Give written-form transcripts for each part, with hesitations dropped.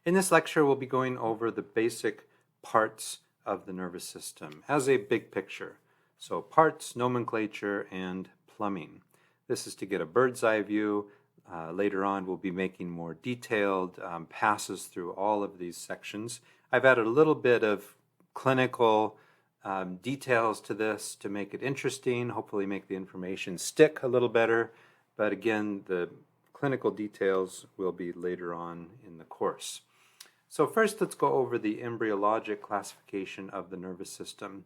In this lecture, we'll be going over the basic parts of the nervous system as a big picture. So parts, nomenclature, and plumbing. This is to get a bird's eye view. Later on, we'll be making more detailed passes through all of these sections. I've added a little bit of clinical details to this to make it interesting, hopefully make the information stick a little better. But again, the clinical details will be later on in the course. So first, let's go over the embryologic classification of the nervous system.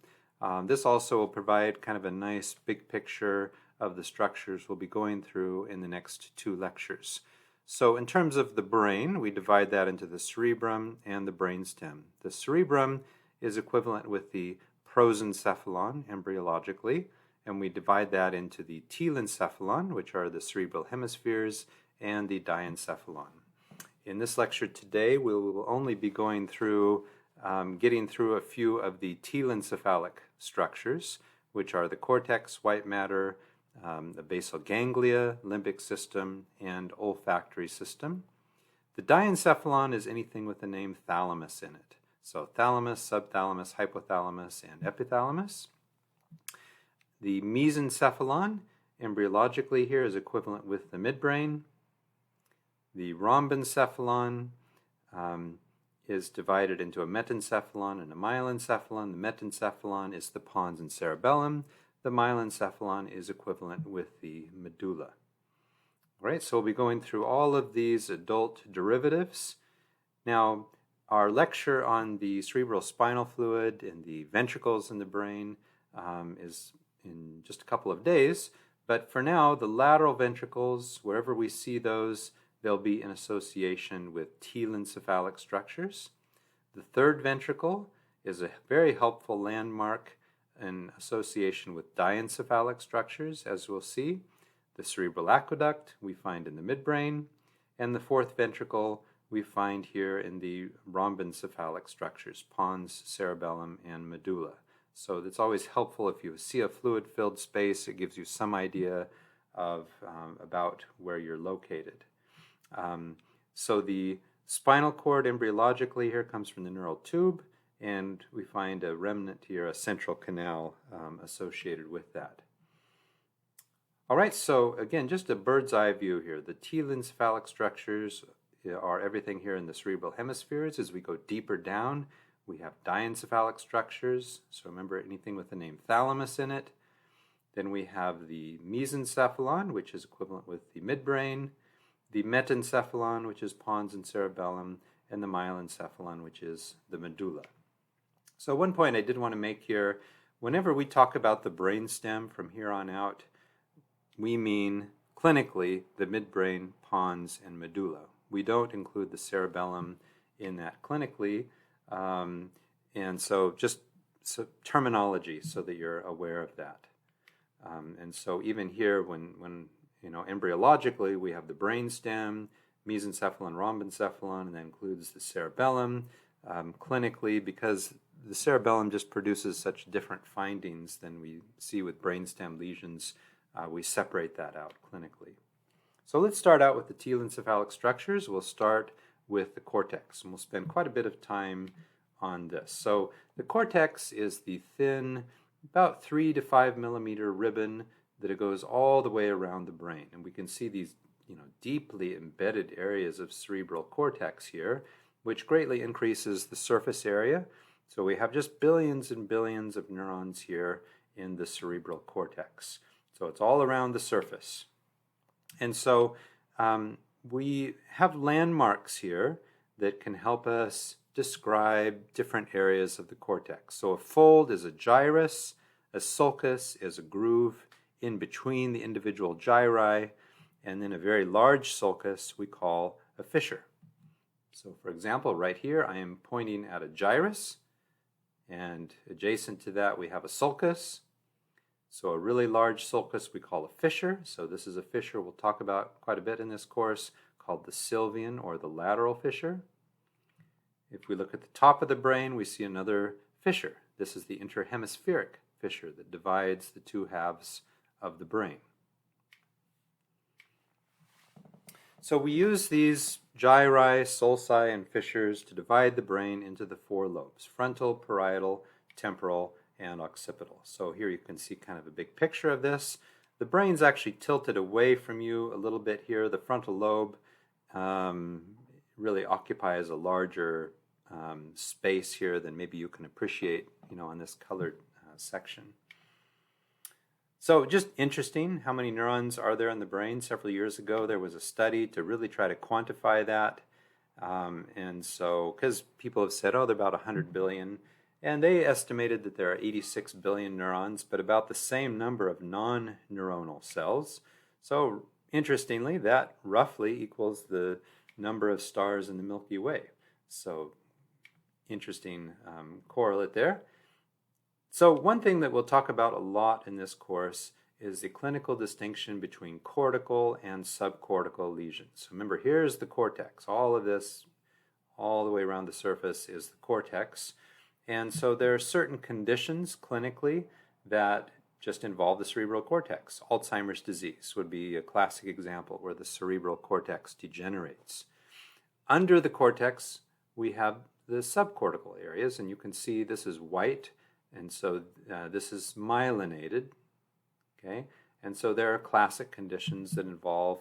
This also will provide kind of a nice big picture of the structures we'll be going through in the next two lectures. So in terms of the brain, we divide that into the cerebrum and the brainstem. The cerebrum is equivalent with the prosencephalon embryologically, and we divide that into the telencephalon, which are the cerebral hemispheres, and the diencephalon. In this lecture today, we will only be going through, getting through a few of the telencephalic structures, which are the cortex, white matter, the basal ganglia, limbic system, and olfactory system. The diencephalon is anything with the name thalamus in it. So thalamus, subthalamus, hypothalamus, and epithalamus. The mesencephalon, embryologically here, is equivalent with the midbrain. The rhombencephalon is divided into a metencephalon and a myelencephalon. The metencephalon is the pons and cerebellum. The myelencephalon is equivalent with the medulla. All right, so we'll be going through all of these adult derivatives. Now, our lecture on the cerebral spinal fluid and the ventricles in the brain is in just a couple of days. But for now, the lateral ventricles, wherever we see those, they'll be in association with telencephalic structures. The third ventricle is a very helpful landmark in association with diencephalic structures, as we'll see. The cerebral aqueduct we find in the midbrain, and the fourth ventricle we find here in the rhombencephalic structures, pons, cerebellum, and medulla. So it's always helpful if you see a fluid-filled space, it gives you some idea of about where you're located. So the spinal cord embryologically here comes from the neural tube, and we find a remnant here, a central canal associated with that. All right, so again, just a bird's eye view here. The telencephalic structures are everything here in the cerebral hemispheres. As we go deeper down, we have diencephalic structures. So remember anything with the name thalamus in it. Then we have the mesencephalon, which is equivalent with the midbrain, the metencephalon, which is pons and cerebellum, and the myelencephalon, which is the medulla. So one point I did want to make here, whenever we talk about the brainstem from here on out, we mean clinically the midbrain, pons, and medulla. We don't include the cerebellum in that clinically, and so just terminology so that you're aware of that. And so even here, when embryologically, we have the brainstem, mesencephalon, rhombencephalon, and that includes the cerebellum. Clinically, because the cerebellum just produces such different findings than we see with brainstem lesions, we separate that out clinically. So let's start out with the telencephalic structures. We'll start with the cortex, and we'll spend quite a bit of time on this. So the cortex is the thin, about 3 to 5 millimeter ribbon that it goes all the way around the brain. And we can see these deeply embedded areas of cerebral cortex here, which greatly increases the surface area. So we have just billions and billions of neurons here in the cerebral cortex. So it's all around the surface. And so we have landmarks here that can help us describe different areas of the cortex. So a fold is a gyrus, a sulcus is a groove in between the individual gyri, and then a very large sulcus we call a fissure. So for example, right here I am pointing at a gyrus, and adjacent to that we have a sulcus. So a really large sulcus we call a fissure. So this is a fissure we'll talk about quite a bit in this course, called the sylvian or the lateral fissure. If we look at the top of the brain, we see another fissure. This is the interhemispheric fissure that divides the two halves of the brain. So we use these gyri, sulci, and fissures to divide the brain into the 4 lobes: frontal, parietal, temporal, and occipital. So here you can see kind of a big picture of this. The brain's actually tilted away from you a little bit here. The frontal lobe really occupies a larger space here than maybe you can appreciate, on this colored section. So just interesting, how many neurons are there in the brain? Several years ago, there was a study to really try to quantify that. And so, because people have said, oh, they're about 100 billion, and they estimated that there are 86 billion neurons, but about the same number of non-neuronal cells. So interestingly, that roughly equals the number of stars in the Milky Way. So interesting correlate there. So one thing that we'll talk about a lot in this course is the clinical distinction between cortical and subcortical lesions. So remember, here's the cortex. All of this, all the way around the surface, is the cortex. And so there are certain conditions clinically that just involve the cerebral cortex. Alzheimer's disease would be a classic example where the cerebral cortex degenerates. Under the cortex, we have the subcortical areas, and you can see this is white, and so this is myelinated, okay? And so there are classic conditions that involve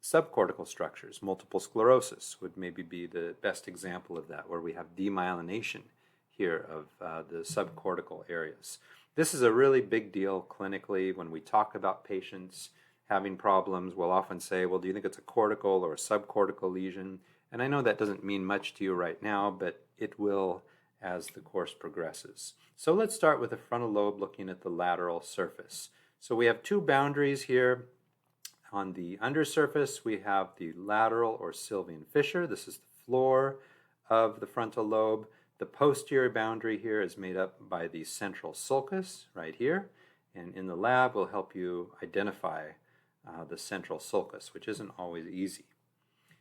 subcortical structures. Multiple sclerosis would maybe be the best example of that, where we have demyelination here of the subcortical areas. This is a really big deal clinically. When we talk about patients having problems, we'll often say, well, do you think it's a cortical or a subcortical lesion? And I know that doesn't mean much to you right now, but it will as the course progresses. So let's start with the frontal lobe, looking at the lateral surface. So we have 2 boundaries here. On the undersurface, we have the lateral or sylvian fissure. This is the floor of the frontal lobe. The posterior boundary here is made up by the central sulcus right here. And in the lab, we'll help you identify the central sulcus, which isn't always easy.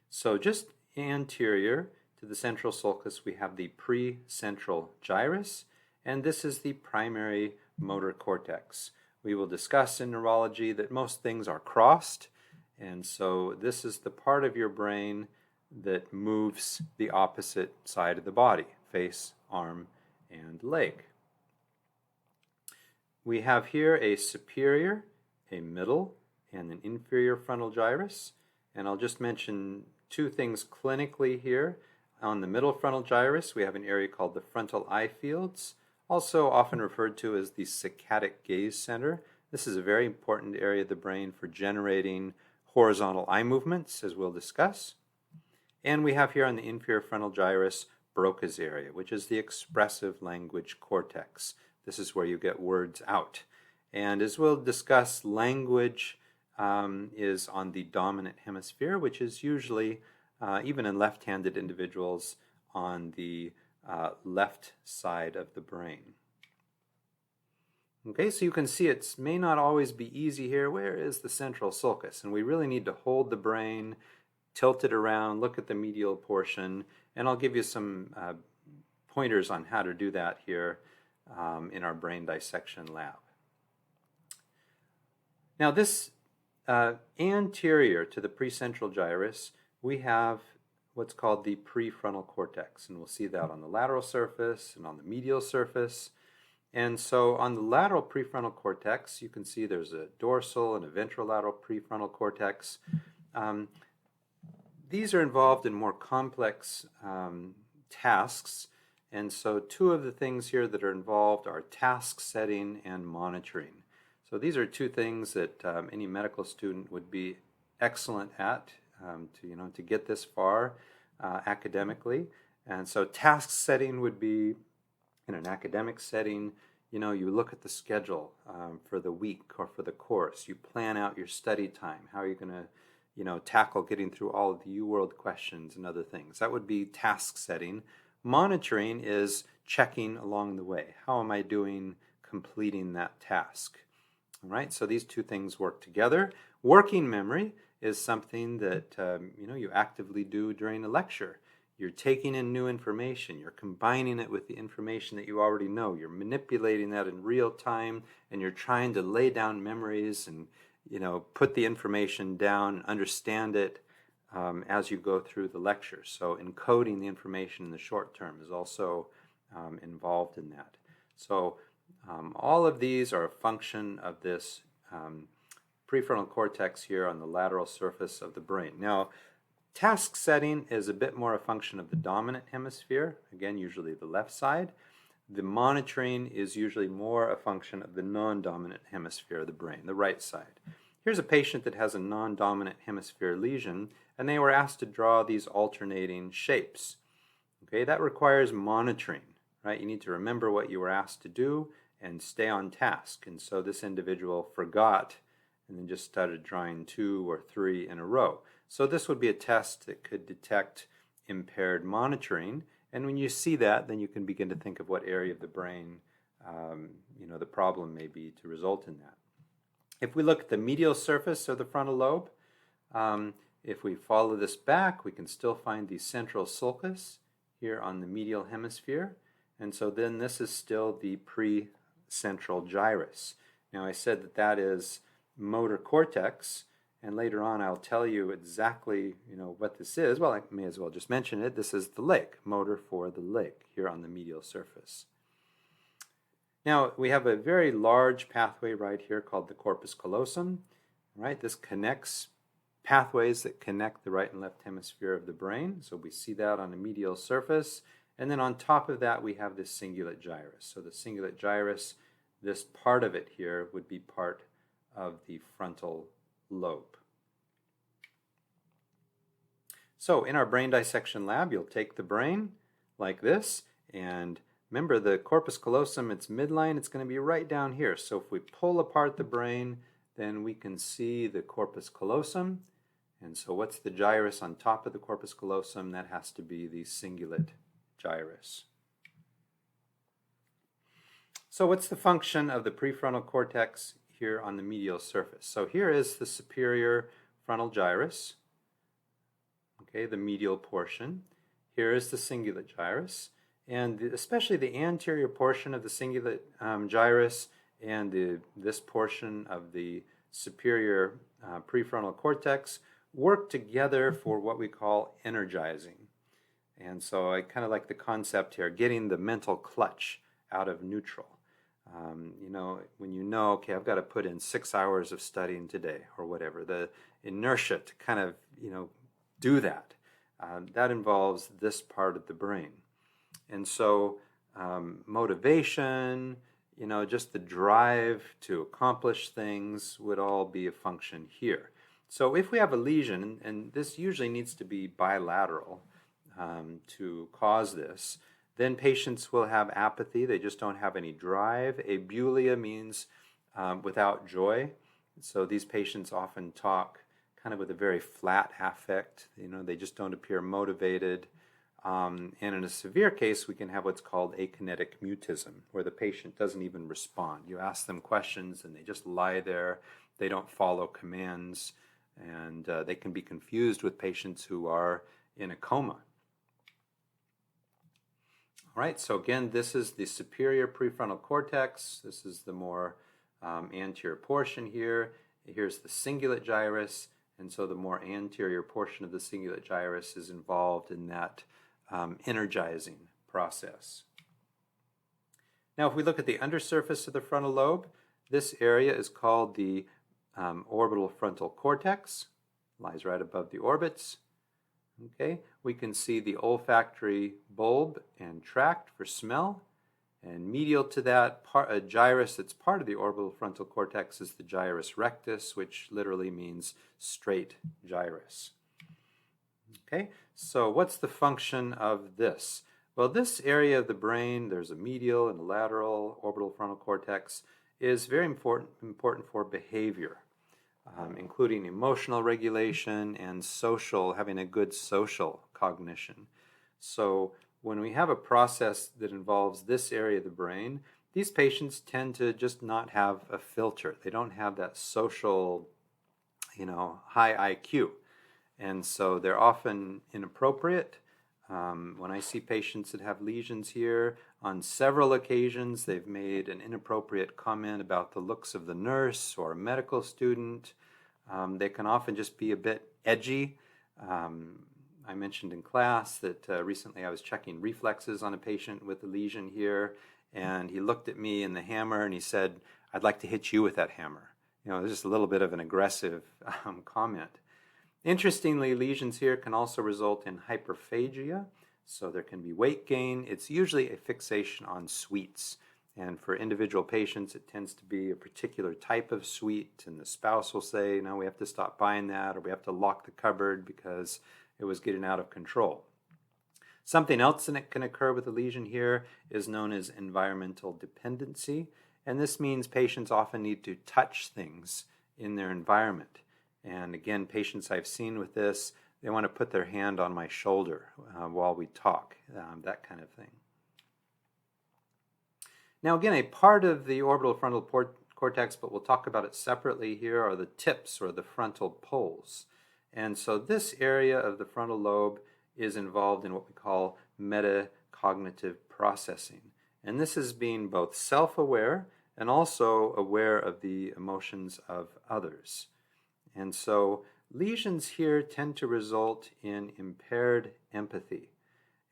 So just anterior to the central sulcus, we have the precentral gyrus, and this is the primary motor cortex. We will discuss in neurology that most things are crossed, and so this is the part of your brain that moves the opposite side of the body: face, arm, and leg. We have here a superior, a middle, and an inferior frontal gyrus, and I'll just mention 2 things clinically here. On the middle frontal gyrus, we have an area called the frontal eye fields, also often referred to as the saccadic gaze center. This is a very important area of the brain for generating horizontal eye movements, as we'll discuss. And we have here on the inferior frontal gyrus Broca's area, which is the expressive language cortex. This is where you get words out. And as we'll discuss, language is on the dominant hemisphere, which is usually, even in left-handed individuals, on the left side of the brain. Okay, so you can see it may not always be easy here. Where is the central sulcus? And we really need to hold the brain, tilt it around, look at the medial portion, and I'll give you some pointers on how to do that here in our brain dissection lab. Now this anterior to the precentral gyrus, we have what's called the prefrontal cortex, and we'll see that on the lateral surface and on the medial surface. And so on the lateral prefrontal cortex, you can see there's a dorsal and a ventrolateral prefrontal cortex. These are involved in more complex tasks, and so 2 of the things here that are involved are task setting and monitoring. So these are 2 things that any medical student would be excellent at to get this far academically. And so task setting would be, in an academic setting, you look at the schedule for the week or for the course. You plan out your study time. How are you going to tackle getting through all of the UWorld questions and other things? That would be task setting. Monitoring is checking along the way. How am I doing completing that task? All right, so these 2 things work together. Working memory is something that you actively do during a lecture. You're taking in new information. You're combining it with the information that you already know. You're manipulating that in real time, and you're trying to lay down memories and put the information down and understand it as you go through the lecture. So encoding the information in the short term is also involved in that. So all of these are a function of this prefrontal cortex here on the lateral surface of the brain. Now, task setting is a bit more a function of the dominant hemisphere, again, usually the left side. The monitoring is usually more a function of the non-dominant hemisphere of the brain, the right side. Here's a patient that has a non-dominant hemisphere lesion, and they were asked to draw these alternating shapes. Okay, that requires monitoring, right? You need to remember what you were asked to do and stay on task. And so this individual forgot and then just started drawing 2 or 3 in a row. So this would be a test that could detect impaired monitoring. And when you see that, then you can begin to think of what area of the brain the problem may be to result in that. If we look at the medial surface of the frontal lobe, if we follow this back, we can still find the central sulcus here on the medial hemisphere. And so then this is still the precentral gyrus. Now I said that that is motor cortex, and later on I'll tell you exactly what this is. Well, I may as well just mention it. This is the leg, motor for the leg here on the medial surface. Now we have a very large pathway right here called the corpus callosum. Right, this connects pathways that connect the right and left hemisphere of the brain. So we see that on the medial surface. And then on top of that, we have this cingulate gyrus. So the cingulate gyrus, this part of it here would be part of the frontal lobe. So in our brain dissection lab, you'll take the brain like this, and remember the corpus callosum, its midline, it's going to be right down here. So if we pull apart the brain, then we can see the corpus callosum. And so what's the gyrus on top of the corpus callosum? That has to be the cingulate gyrus. So what's the function of the prefrontal cortex here on the medial surface? So here is the superior frontal gyrus, okay, the medial portion. Here is the cingulate gyrus, and especially the anterior portion of the cingulate gyrus and this portion of the superior prefrontal cortex work together for what we call energizing. And so I kind of like the concept here, getting the mental clutch out of neutral. When okay, I've got to put in 6 hours of studying today or whatever, the inertia to kind of, do that. That involves this part of the brain. And so motivation, just the drive to accomplish things would all be a function here. So if we have a lesion, and this usually needs to be bilateral to cause this, then patients will have apathy. They just don't have any drive. Abulia means without joy. So these patients often talk kind of with a very flat affect. They just don't appear motivated. And in a severe case, we can have what's called akinetic mutism, where the patient doesn't even respond. You ask them questions and they just lie there. They don't follow commands, and they can be confused with patients who are in a coma. All right, so again, this is the superior prefrontal cortex. This is the more anterior portion here. Here's the cingulate gyrus, and so the more anterior portion of the cingulate gyrus is involved in that energizing process. Now, if we look at the undersurface of the frontal lobe, this area is called the orbital frontal cortex. Lies right above the orbits. Okay, we can see the olfactory bulb and tract for smell, and medial to that, a gyrus that's part of the orbital frontal cortex is the gyrus rectus, which literally means straight gyrus. Okay, so what's the function of this? Well, this area of the brain, there's a medial and a lateral orbital frontal cortex, is very important for behavior. Including emotional regulation and having a good social cognition. So when we have a process that involves this area of the brain, these patients tend to just not have a filter. They don't have that social, high IQ. And so they're often inappropriate. When I see patients that have lesions here, on several occasions they've made an inappropriate comment about the looks of the nurse or a medical student. They can often just be a bit edgy. I mentioned in class that recently I was checking reflexes on a patient with a lesion here, and he looked at me and the hammer and he said, "I'd like to hit you with that hammer." You know, just a little bit of an aggressive comment. Interestingly, lesions here can also result in hyperphagia, so there can be weight gain. It's usually a fixation on sweets, and for individual patients it tends to be a particular type of sweet, and the spouse will say, "No, we have to stop buying that," or "We have to lock the cupboard because it was getting out of control." Something else that can occur with a lesion here is known as environmental dependency, and this means patients often need to touch things in their environment. And again, patients I've seen with this, they want to put their hand on my shoulder while we talk, that kind of thing. Now again, a part of the orbital frontal cortex, but we'll talk about it separately here, are the tips or the frontal poles. And so this area of the frontal lobe is involved in what we call metacognitive processing. And this is being both self-aware and also aware of the emotions of others. And so lesions here tend to result in impaired empathy.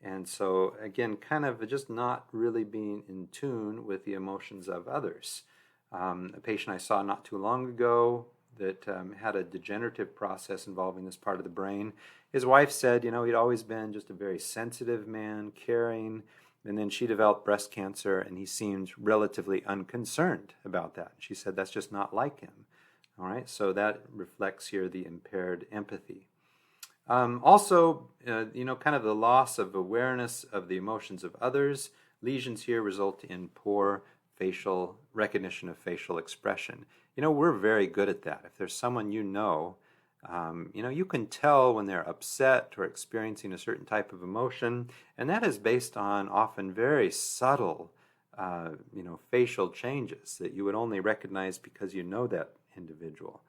And so again, kind of just not really being in tune with the emotions of others. A patient I saw not too long ago that had a degenerative process involving this part of the brain. His wife said, you know, he'd always been just a very sensitive man, caring, and then she developed breast cancer and he seemed relatively unconcerned about that. She said that's just not like him. All right, so that reflects here the impaired empathy. Also, you know, kind of the loss of awareness of the emotions of others. Lesions here result in poor facial recognition of facial expression. You know, we're very good at that. If there's someone you know, you can tell when they're upset or experiencing a certain type of emotion, and that is based on often very subtle, facial changes that you would only recognize because you know that individual.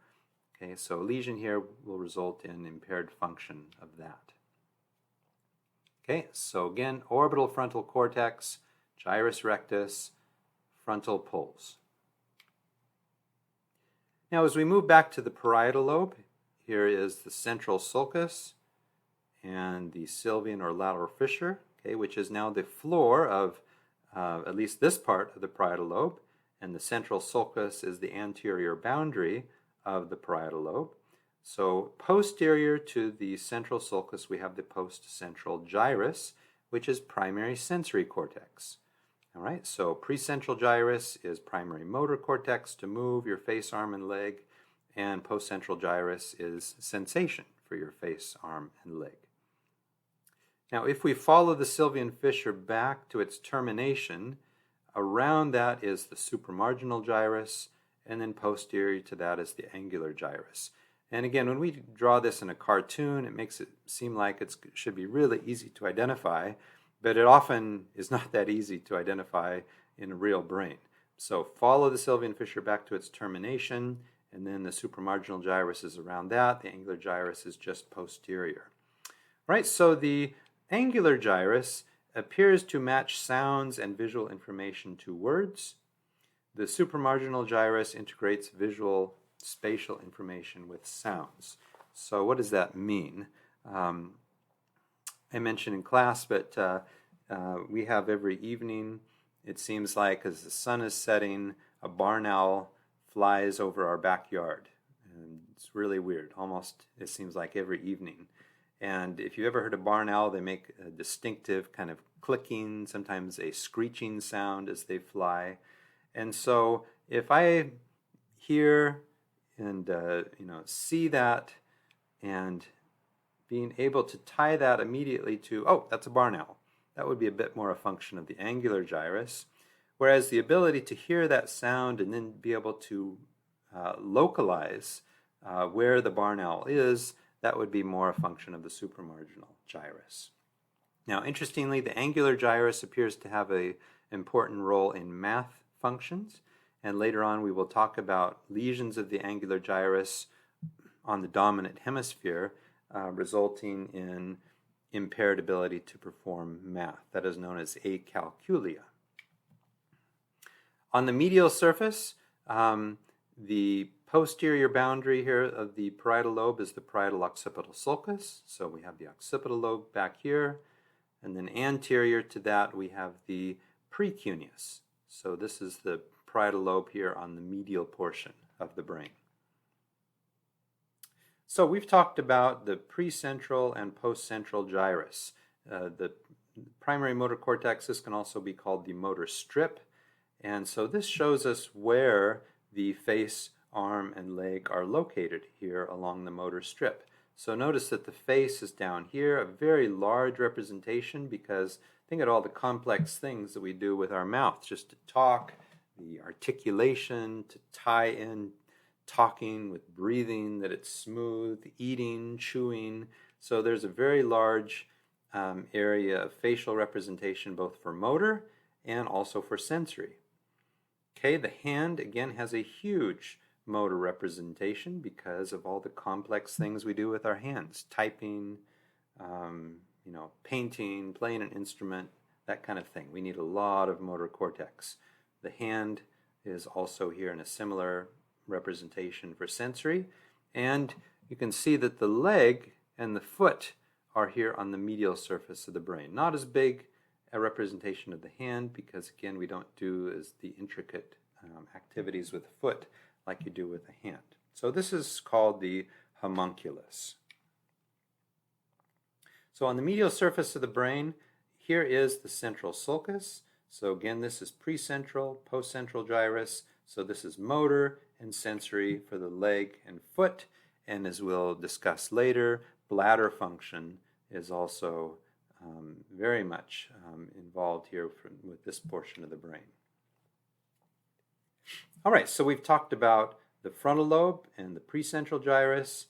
Okay, so a lesion here will result in impaired function of that. Okay, so again, orbital frontal cortex, gyrus rectus, frontal poles. Now as we move back to the parietal lobe, here is the central sulcus and the sylvian or lateral fissure, okay, which is now the floor of at least this part of the parietal lobe, and the central sulcus is the anterior boundary of the parietal lobe. So posterior to the central sulcus we have the postcentral gyrus, which is primary sensory cortex. All right, so precentral gyrus is primary motor cortex to move your face, arm, and leg, and postcentral gyrus is sensation for your face, arm, and leg. Now, if we follow the sylvian fissure back to its termination, around that is the supramarginal gyrus, and then posterior to that is the angular gyrus. And again, when we draw this in a cartoon, it makes it seem like it should be really easy to identify, but it often is not that easy to identify in a real brain. So follow the sylvian fissure back to its termination, and then the supramarginal gyrus is around that. The angular gyrus is just posterior. All right, so the angular gyrus appears to match sounds and visual information to words. The supramarginal gyrus integrates visual spatial information with sounds. So what does that mean? I mentioned in class, but we have every evening, it seems like as the sun is setting, a barn owl flies over our backyard. And it's really weird. Almost, it seems like every evening. And if you've ever heard a barn owl, they make a distinctive kind of clicking, sometimes a screeching sound as they fly. And so if I hear and see that and being able to tie that immediately to, oh, that's a barn owl, that would be a bit more a function of the angular gyrus. Whereas the ability to hear that sound and then be able to localize where the barn owl is, that would be more a function of the supramarginal gyrus. Now, interestingly, the angular gyrus appears to have an important role in math functions, and later on we will talk about lesions of the angular gyrus on the dominant hemisphere resulting in impaired ability to perform math. That is known as acalculia. On the medial surface, the posterior boundary here of the parietal lobe is the parietal occipital sulcus. So we have the occipital lobe back here. And then anterior to that, we have the precuneus. So this is the parietal lobe here on the medial portion of the brain. So we've talked about the precentral and postcentral gyrus. The primary motor cortex, this can also be called the motor strip. And so this shows us where the face, arm, and leg are located here along the motor strip. So notice that the face is down here, a very large representation, because think of all the complex things that we do with our mouth, just to talk, the articulation, to tie in talking with breathing, that it's smooth, eating, chewing. So there's a very large area of facial representation, both for motor and also for sensory. Okay, the hand again has a huge motor representation because of all the complex things we do with our hands, typing, painting, playing an instrument, that kind of thing. We need a lot of motor cortex. The hand is also here in a similar representation for sensory, and you can see that the leg and the foot are here on the medial surface of the brain. Not as big a representation of the hand because, again, we don't do as the intricate activities with the foot like you do with the hand. So this is called the homunculus. So on the medial surface of the brain, here is the central sulcus. So again, this is precentral, postcentral gyrus. So this is motor and sensory for the leg and foot. And as we'll discuss later, bladder function is also very much involved here with this portion of the brain. All right, so we've talked about the frontal lobe and the precentral gyrus,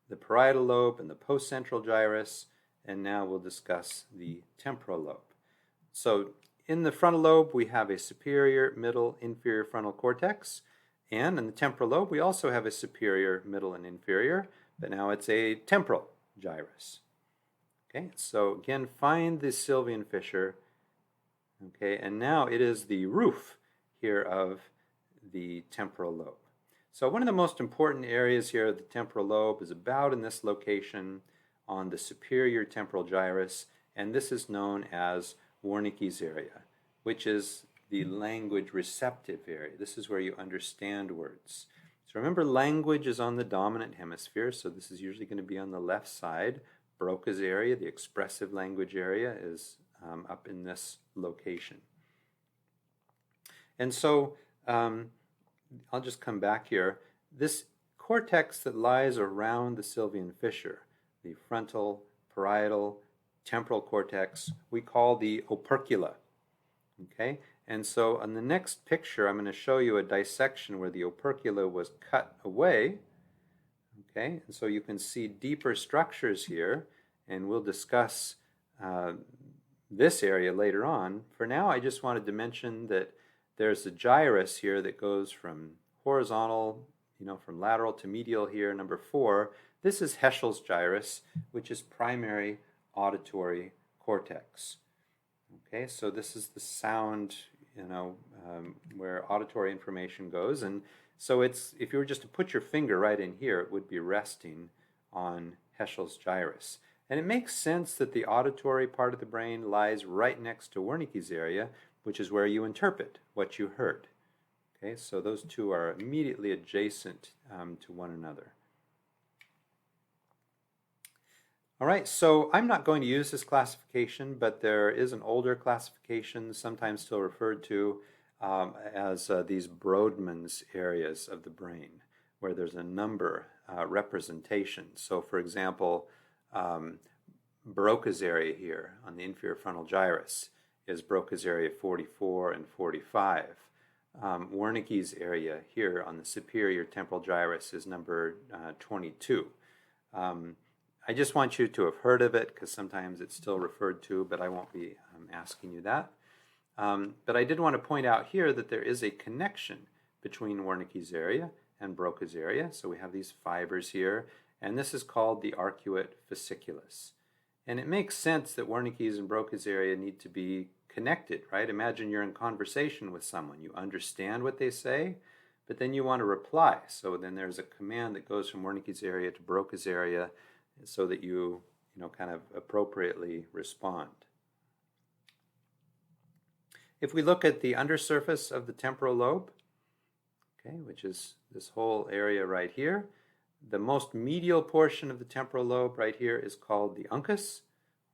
the parietal lobe and the postcentral gyrus, and now we'll discuss the temporal lobe. So in the frontal lobe, we have a superior, middle, inferior frontal cortex, and in the temporal lobe, we also have a superior, middle, and inferior, but now it's a temporal gyrus. Okay, so again, find the Sylvian fissure, okay, and now it is the roof here of the temporal lobe. So one of the most important areas here of the temporal lobe is about in this location on the superior temporal gyrus, and this is known as Wernicke's area, which is the language receptive area. This is where you understand words. So remember, language is on the dominant hemisphere, so this is usually going to be on the left side. Broca's area, the expressive language area, is up in this location. And so I'll just come back here. This cortex that lies around the Sylvian fissure, the frontal, parietal, temporal cortex, we call the opercula. Okay, and so on the next picture, I'm going to show you a dissection where the opercula was cut away. Okay, and so you can see deeper structures here, and we'll discuss this area later on. For now, I just wanted to mention that there's a gyrus here that goes from horizontal, from lateral to medial here, number 4. This is Heschel's gyrus, which is primary auditory cortex. Okay, so this is the sound, where auditory information goes. And so it's, if you were just to put your finger right in here, it would be resting on Heschel's gyrus. And it makes sense that the auditory part of the brain lies right next to Wernicke's area, which is where you interpret what you heard. Okay, so those two are immediately adjacent to one another. All right, so I'm not going to use this classification, but there is an older classification, sometimes still referred to as these Brodmann's areas of the brain, where there's a number representations. So for example, Broca's area here on the inferior frontal gyrus is Broca's area 44 and 45. Wernicke's area here on the superior temporal gyrus is number 22. I just want you to have heard of it because sometimes it's still referred to, but I won't be asking you that. But I did want to point out here that there is a connection between Wernicke's area and Broca's area. So we have these fibers here, and this is called the arcuate fasciculus. And it makes sense that Wernicke's and Broca's area need to be connected, right? Imagine you're in conversation with someone. You understand what they say, but then you want to reply. So then there's a command that goes from Wernicke's area to Broca's area so that you kind of appropriately respond. If we look at the undersurface of the temporal lobe, okay, which is this whole area right here, the most medial portion of the temporal lobe right here is called the Uncus,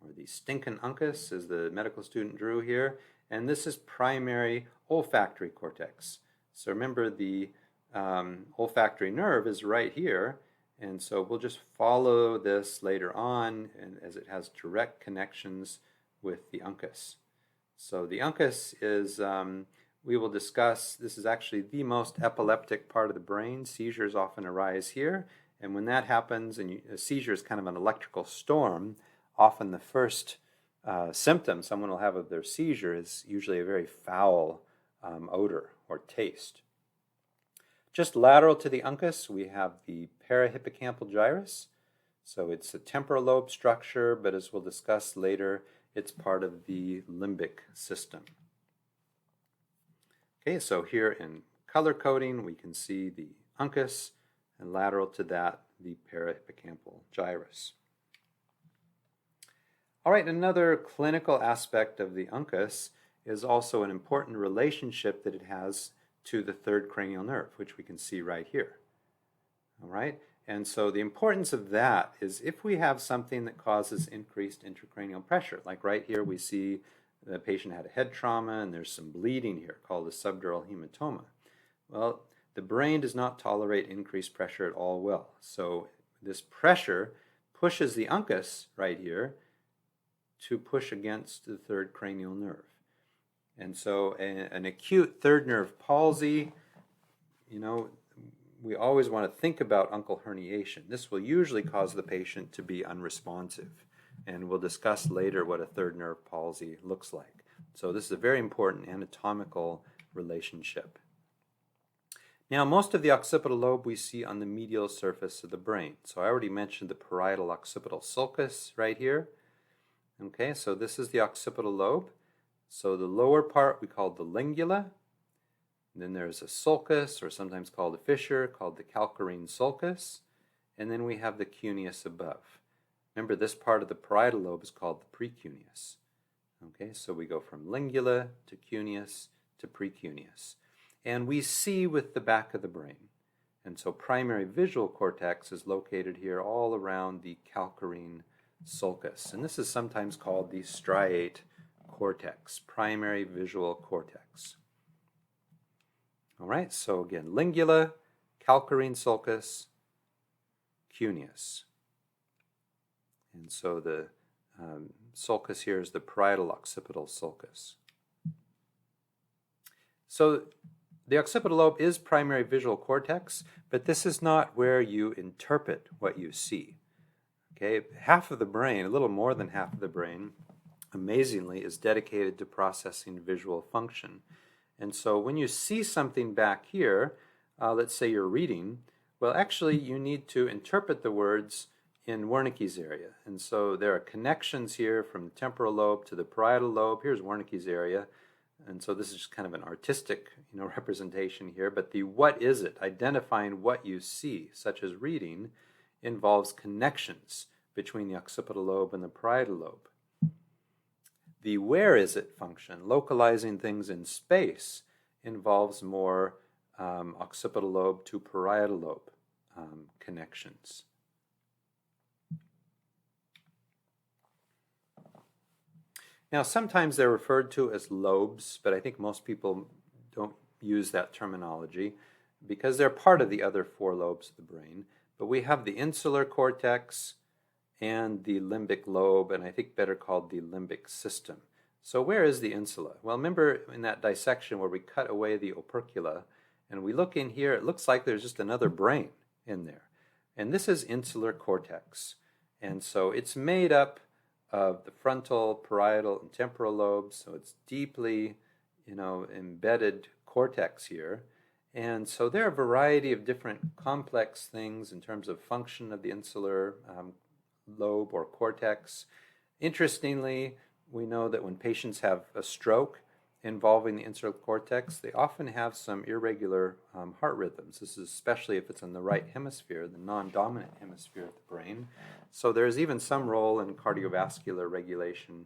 or the stinkin' Uncus, as the medical student drew here, and this is primary olfactory cortex. So remember, the olfactory nerve is right here, and so we'll just follow this later on, and as it has direct connections with the Uncus. So the Uncus is, we will discuss, this is actually the most epileptic part of the brain. Seizures often arise here, and when that happens, and a seizure is kind of an electrical storm, often the first symptom someone will have of their seizure is usually a very foul odor or taste. Just lateral to the Uncus, we have the parahippocampal gyrus. So it's a temporal lobe structure, but as we'll discuss later, it's part of the limbic system. Okay, so here in color coding, we can see the Uncus, and lateral to that, the parahippocampal gyrus. All right, another clinical aspect of the Uncus is also an important relationship that it has to the third cranial nerve, which we can see right here. All right, and so the importance of that is if we have something that causes increased intracranial pressure, like right here we see the patient had a head trauma and there's some bleeding here called a subdural hematoma. Well, the brain does not tolerate increased pressure at all well. So this pressure pushes the Uncus right here to push against the third cranial nerve. And so an acute third nerve palsy, we always want to think about uncal herniation. This will usually cause the patient to be unresponsive, and we'll discuss later what a third nerve palsy looks like. So this is a very important anatomical relationship. Now, most of the occipital lobe we see on the medial surface of the brain. So I already mentioned the parietal occipital sulcus right here. Okay, so this is the occipital lobe. So the lower part we call the lingula. Then there's a sulcus, or sometimes called a fissure, called the calcarine sulcus. And then we have the cuneus above. Remember, this part of the parietal lobe is called the precuneus. Okay, so we go from lingula to cuneus to precuneus. And we see with the back of the brain. And so primary visual cortex is located here all around the calcarine sulcus. And this is sometimes called the striate cortex, primary visual cortex. All right, so again, lingula, calcarine sulcus, cuneus. And so the sulcus here is the parietal occipital sulcus. So the occipital lobe is primary visual cortex, but this is not where you interpret what you see. Okay, half of the brain, a little more than half of the brain, amazingly, is dedicated to processing visual function. And so when you see something back here, let's say you're reading, well, actually you need to interpret the words in Wernicke's area. And so there are connections here from the temporal lobe to the parietal lobe. Here's Wernicke's area. And so this is just kind of an artistic, representation here. But the what is it, identifying what you see, such as reading, involves connections between the occipital lobe and the parietal lobe. The where is it function, localizing things in space, involves more occipital lobe to parietal lobe connections. Now, sometimes they're referred to as lobes, but I think most people don't use that terminology because they're part of the other four lobes of the brain. But we have the insular cortex and the limbic lobe, and I think better called the limbic system. So where is the insula? Well, remember in that dissection where we cut away the opercula, and we look in here, it looks like there's just another brain in there. And this is insular cortex. And so it's made up of the frontal, parietal, and temporal lobes, so it's deeply, embedded cortex here. And so there are a variety of different complex things in terms of function of the insular lobe or cortex. Interestingly, we know that when patients have a stroke involving the insular cortex, they often have some irregular heart rhythms. This is especially if it's in the right hemisphere, the non-dominant hemisphere of the brain. So there's even some role in cardiovascular regulation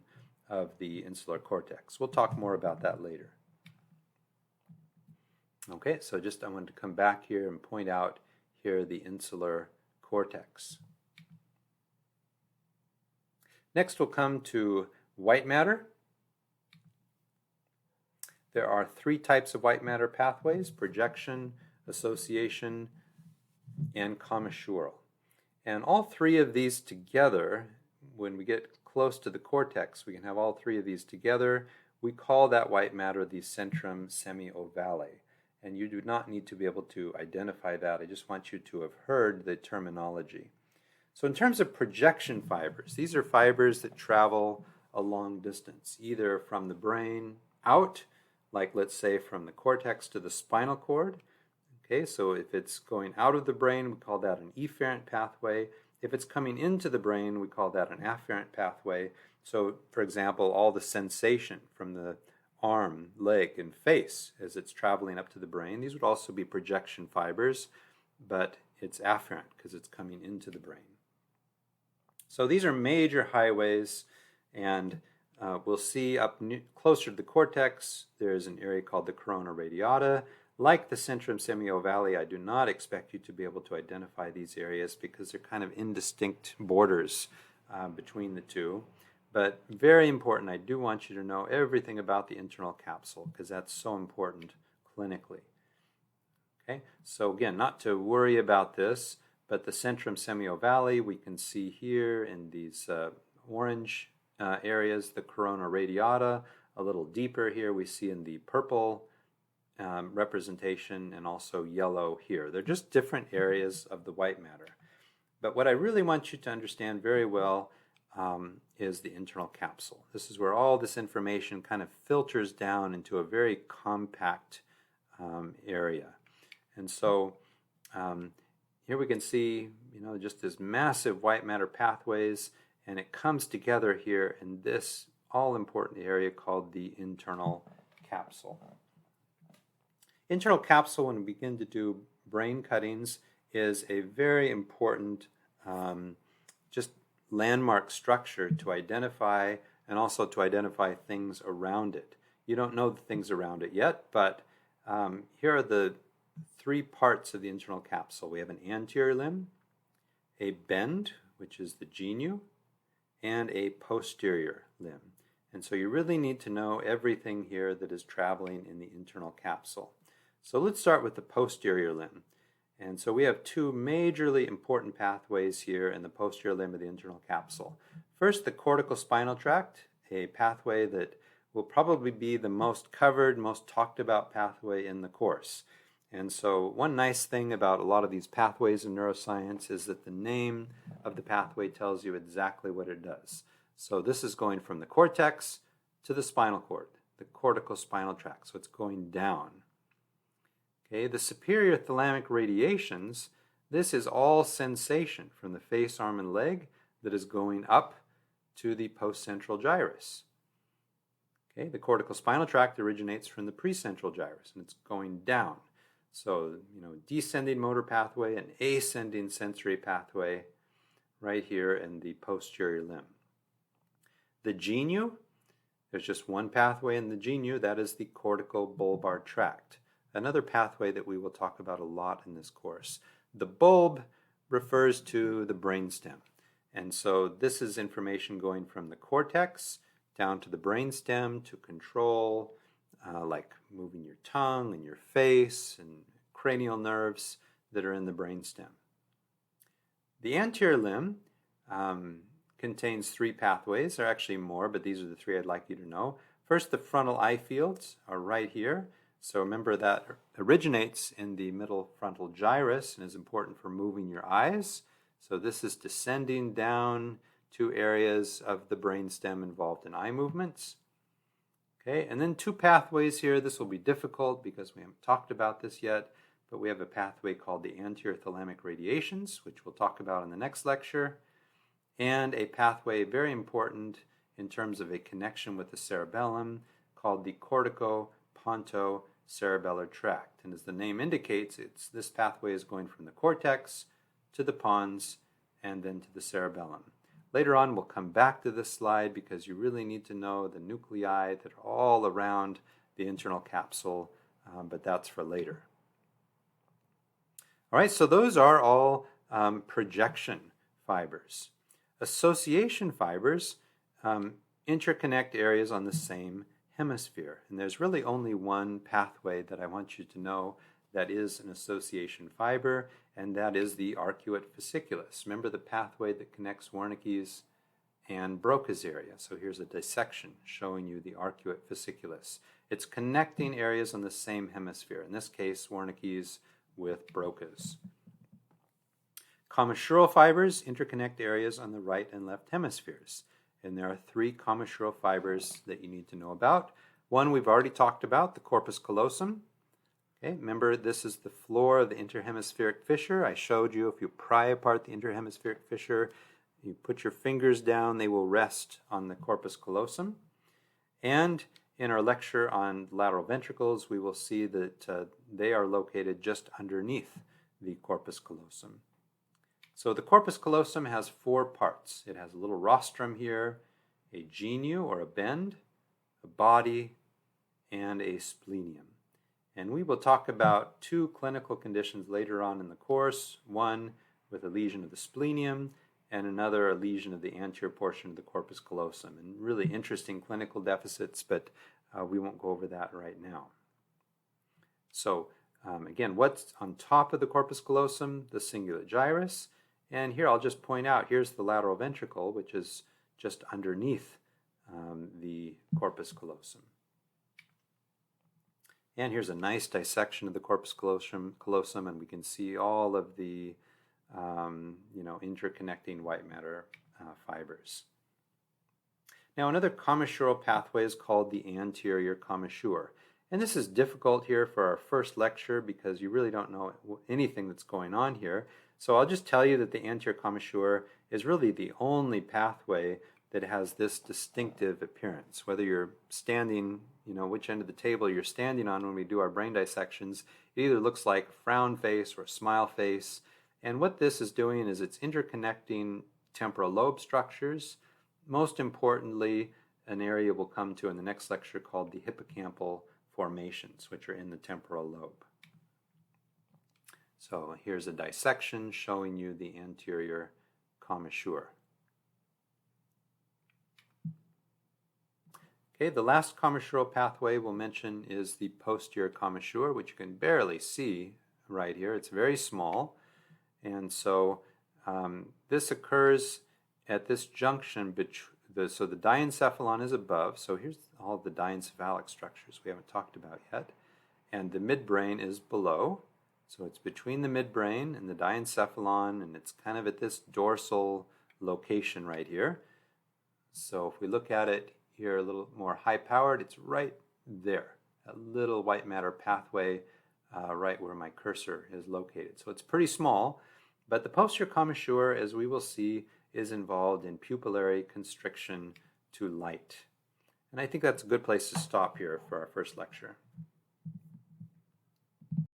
of the insular cortex. We'll talk more about that later. Okay, so I wanted to come back here and point out here the insular cortex. Next we'll come to white matter. There are 3 types of white matter pathways: projection, association, and commissural. And all 3 of these together, when we get close to the cortex, we can have all 3 of these together. We call that white matter the centrum semiovale. And you do not need to be able to identify that. I just want you to have heard the terminology. So in terms of projection fibers, these are fibers that travel a long distance, either from the brain out, like let's say from the cortex to the spinal cord. Okay, so if it's going out of the brain, we call that an efferent pathway. If it's coming into the brain, we call that an afferent pathway. So, for example, all the sensation from the arm, leg, and face as it's traveling up to the brain, these would also be projection fibers, but it's afferent because it's coming into the brain. So these are major highways, and we'll see up closer to the cortex, there's an area called the corona radiata. Like the centrum semiovale, I do not expect you to be able to identify these areas because they're kind of indistinct borders between the two. But very important, I do want you to know everything about the internal capsule because that's so important clinically. Okay, so again, not to worry about this, but the centrum semiovale we can see here in these orange areas, the corona radiata. A little deeper here we see in the purple representation, and also yellow here. They're just different areas of the white matter. But what I really want you to understand very well is the internal capsule. This is where all this information kind of filters down into a very compact area. And so here we can see, just this massive white matter pathways, and it comes together here in this all-important area called the internal capsule. Internal capsule, when we begin to do brain cuttings, is a very important just landmark structure to identify, and also to identify things around it. You don't know the things around it yet, but here are the 3 parts of the internal capsule. We have an anterior limb, a bend, which is the genu, and a posterior limb. And so you really need to know everything here that is traveling in the internal capsule. So let's start with the posterior limb. And so we have 2 majorly important pathways here in the posterior limb of the internal capsule. First, the cortical spinal tract, a pathway that will probably be the most covered, most talked about pathway in the course. And so one nice thing about a lot of these pathways in neuroscience is that the name of the pathway tells you exactly what it does. So this is going from the cortex to the spinal cord, the cortical spinal tract. So it's going down. Okay, the superior thalamic radiations, this is all sensation from the face, arm, and leg that is going up to the postcentral gyrus. Okay, the cortical spinal tract originates from the precentral gyrus, and it's going down. So, descending motor pathway and ascending sensory pathway right here in the posterior limb. The genu, there's just one pathway in the genu, that is the cortical bulbar tract. Another pathway that we will talk about a lot in this course. The bulb refers to the brainstem. And so this is information going from the cortex down to the brainstem to control like moving your tongue and your face and cranial nerves that are in the brainstem. The anterior limb contains 3 pathways. There are actually more, but these are the 3 I'd like you to know. First, the frontal eye fields are right here. So remember that originates in the middle frontal gyrus and is important for moving your eyes. So this is descending down to areas of the brainstem involved in eye movements. Okay, and then 2 pathways here. This will be difficult because we haven't talked about this yet, but we have a pathway called the anterior thalamic radiations, which we'll talk about in the next lecture, and a pathway very important in terms of a connection with the cerebellum called the cortico-pontocerebellar tract. And as the name indicates, this pathway is going from the cortex to the pons and then to the cerebellum. Later on, we'll come back to this slide because you really need to know the nuclei that are all around the internal capsule, but that's for later. All right, so those are all projection fibers. Association fibers interconnect areas on the same hemisphere. And there's really only one pathway that I want you to know that is an association fiber, and that is the arcuate fasciculus. Remember the pathway that connects Wernicke's and Broca's area. So here's a dissection showing you the arcuate fasciculus. It's connecting areas on the same hemisphere. In this case, Wernicke's with Broca's. Commissural fibers interconnect areas on the right and left hemispheres. And there are 3 commissural fibers that you need to know about. One we've already talked about, the corpus callosum. Okay, remember, this is the floor of the interhemispheric fissure. I showed you if you pry apart the interhemispheric fissure, you put your fingers down, they will rest on the corpus callosum. And in our lecture on lateral ventricles, we will see that they are located just underneath the corpus callosum. So the corpus callosum has 4 parts. It has a little rostrum here, a genu or a bend, a body, and a splenium. And we will talk about 2 clinical conditions later on in the course, one with a lesion of the splenium and another a lesion of the anterior portion of the corpus callosum. And really interesting clinical deficits, but we won't go over that right now. So again, what's on top of the corpus callosum? The cingulate gyrus. And here I'll just point out, here's the lateral ventricle, which is just underneath the corpus callosum. And here's a nice dissection of the corpus callosum, and we can see all of the interconnecting white matter fibers. Now, another commissural pathway is called the anterior commissure. And this is difficult here for our first lecture because you really don't know anything that's going on here. So I'll just tell you that the anterior commissure is really the only pathway that has this distinctive appearance. Whether you're standing, which end of the table you're standing on when we do our brain dissections, it either looks like a frown face or a smile face. And what this is doing is it's interconnecting temporal lobe structures. Most importantly, an area we'll come to in the next lecture called the hippocampal formations, which are in the temporal lobe. So here's a dissection showing you the anterior commissure. Okay, the last commissural pathway we'll mention is the posterior commissure, which you can barely see right here. It's very small. And so this occurs at this junction, so the diencephalon is above. So here's all the diencephalic structures we haven't talked about yet. And the midbrain is below. So it's between the midbrain and the diencephalon, and it's kind of at this dorsal location right here. So if we look at it here a little more high-powered, it's right there, a little white matter pathway right where my cursor is located. So it's pretty small, but the posterior commissure, as we will see, is involved in pupillary constriction to light. And I think that's a good place to stop here for our first lecture.